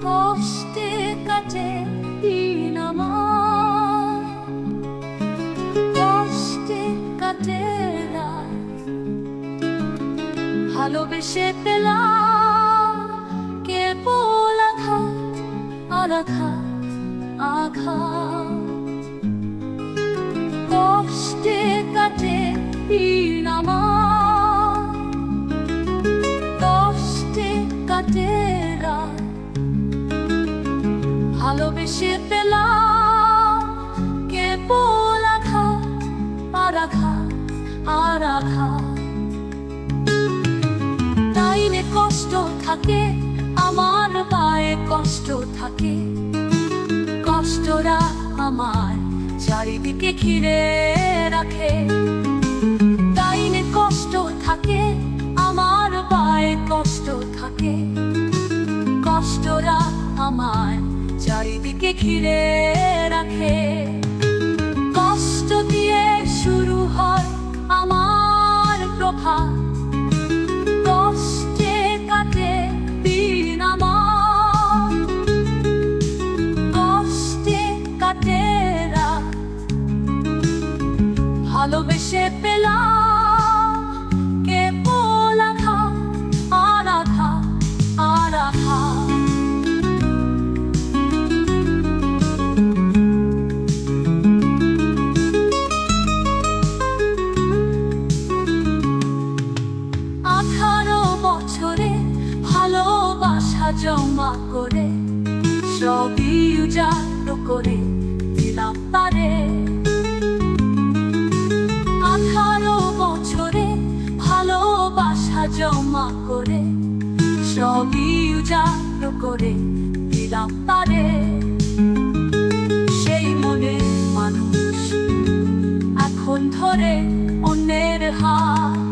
কষ্টে কাটে দিন আমার, কষ্টে কাটে রাত, ভালোবেসে পেলাম কেবল আঘাত আর আঘাত আঘাত। কষ্টে কাটে দিন আমার, কষ্টে কাটে রাত, ভালোবেসে পেলাম কেবল আঘাত আর আঘাত আর আঘাত। তাইলে কষ্ট থাকে আমার পায়ে, কষ্ট থাকে, কষ্টরা আমার চারিদিকে ঘিরে রাখে। তাইলে কষ্ট থাকে আমার পায়ে, কষ্ট থাকে, কষ্টরা আমার চারিদিকে ঘিরে রাখে। কষ্ট দিয়ে শুরু হয় আমার প্রভাত, কষ্টে কাটে দিন আমার, কষ্টে কাটে রাত, ভালোবেসে পেলাম কেবল আঘাত আর আঘাত আর আঘাত। ভালোবাসা জমা করে সবই উজাড় করে দিলাম তারে। 18 বছরে ভালোবাসা জমা করে সবই উজাড় করে দিলাম তারে। সেই মনের মানুষ এখন ধরে অন্যের হাত।